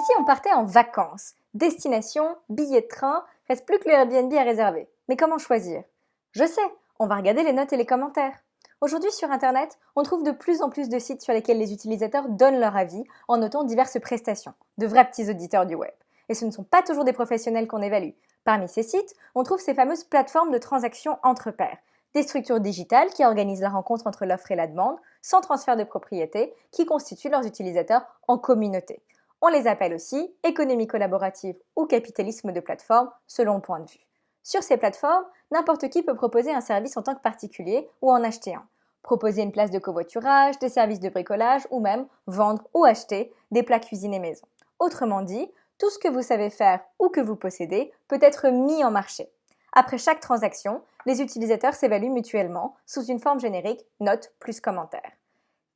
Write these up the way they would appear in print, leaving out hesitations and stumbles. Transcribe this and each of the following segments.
si on partait en vacances? Destination, billets de train, reste plus que le Airbnb à réserver. Mais comment choisir? Je sais, on va regarder les notes et les commentaires. Aujourd'hui sur Internet, on trouve de plus en plus de sites sur lesquels les utilisateurs donnent leur avis en notant diverses prestations, de vrais petits auditeurs du web. Et ce ne sont pas toujours des professionnels qu'on évalue. Parmi ces sites, on trouve ces fameuses plateformes de transactions entre pairs, des structures digitales qui organisent la rencontre entre l'offre et la demande, sans transfert de propriété, qui constituent leurs utilisateurs en communauté. On les appelle aussi économie collaborative ou capitalisme de plateforme, selon le point de vue. Sur ces plateformes, n'importe qui peut proposer un service en tant que particulier ou en acheter un. Proposer une place de covoiturage, des services de bricolage ou même vendre ou acheter des plats cuisinés maison. Autrement dit, tout ce que vous savez faire ou que vous possédez peut être mis en marché. Après chaque transaction, les utilisateurs s'évaluent mutuellement sous une forme générique notes plus commentaires.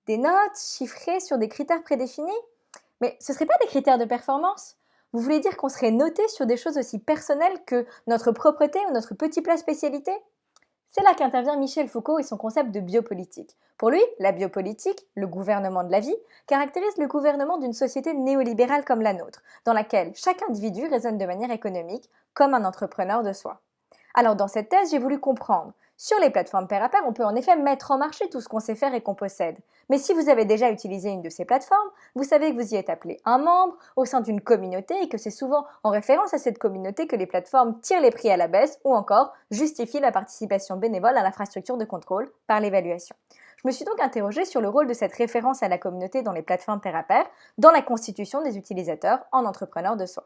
Des notes chiffrées sur des critères prédéfinis? Mais ce ne seraient pas des critères de performance? Vous voulez dire qu'on serait noté sur des choses aussi personnelles que notre propreté ou notre petit plat spécialité? C'est là qu'intervient Michel Foucault et son concept de biopolitique. Pour lui, la biopolitique, le gouvernement de la vie, caractérise le gouvernement d'une société néolibérale comme la nôtre, dans laquelle chaque individu raisonne de manière économique comme un entrepreneur de soi. Alors dans cette thèse, j'ai voulu comprendre. Sur les plateformes pair à pair, on peut en effet mettre en marché tout ce qu'on sait faire et qu'on possède. Mais si vous avez déjà utilisé une de ces plateformes, vous savez que vous y êtes appelé un membre au sein d'une communauté et que c'est souvent en référence à cette communauté que les plateformes tirent les prix à la baisse ou encore justifient la participation bénévole à l'infrastructure de contrôle par l'évaluation. Je me suis donc interrogée sur le rôle de cette référence à la communauté dans les plateformes pair à pair dans la constitution des utilisateurs en entrepreneurs de soi.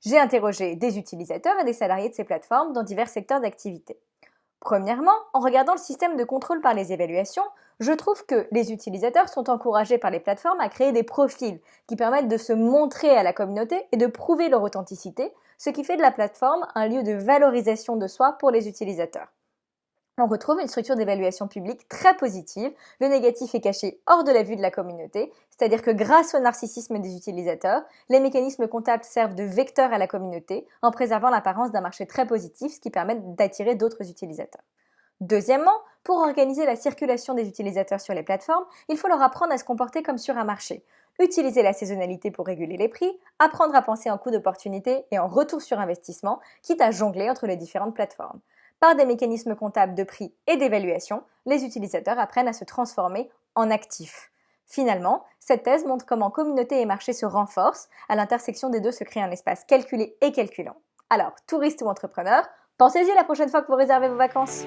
J'ai interrogé des utilisateurs et des salariés de ces plateformes dans divers secteurs d'activité. Premièrement, en regardant le système de contrôle par les évaluations, je trouve que les utilisateurs sont encouragés par les plateformes à créer des profils qui permettent de se montrer à la communauté et de prouver leur authenticité, ce qui fait de la plateforme un lieu de valorisation de soi pour les utilisateurs. On retrouve une structure d'évaluation publique très positive, le négatif est caché hors de la vue de la communauté, c'est-à-dire que grâce au narcissisme des utilisateurs, les mécanismes comptables servent de vecteurs à la communauté en préservant l'apparence d'un marché très positif, ce qui permet d'attirer d'autres utilisateurs. Deuxièmement, pour organiser la circulation des utilisateurs sur les plateformes, il faut leur apprendre à se comporter comme sur un marché. Utiliser la saisonnalité pour réguler les prix, apprendre à penser en coût d'opportunité et en retour sur investissement, quitte à jongler entre les différentes plateformes. Par des mécanismes comptables de prix et d'évaluation, les utilisateurs apprennent à se transformer en actifs. Finalement, cette thèse montre comment communauté et marché se renforcent, à l'intersection des deux se crée un espace calculé et calculant. Alors, touristes ou entrepreneurs, pensez-y la prochaine fois que vous réservez vos vacances.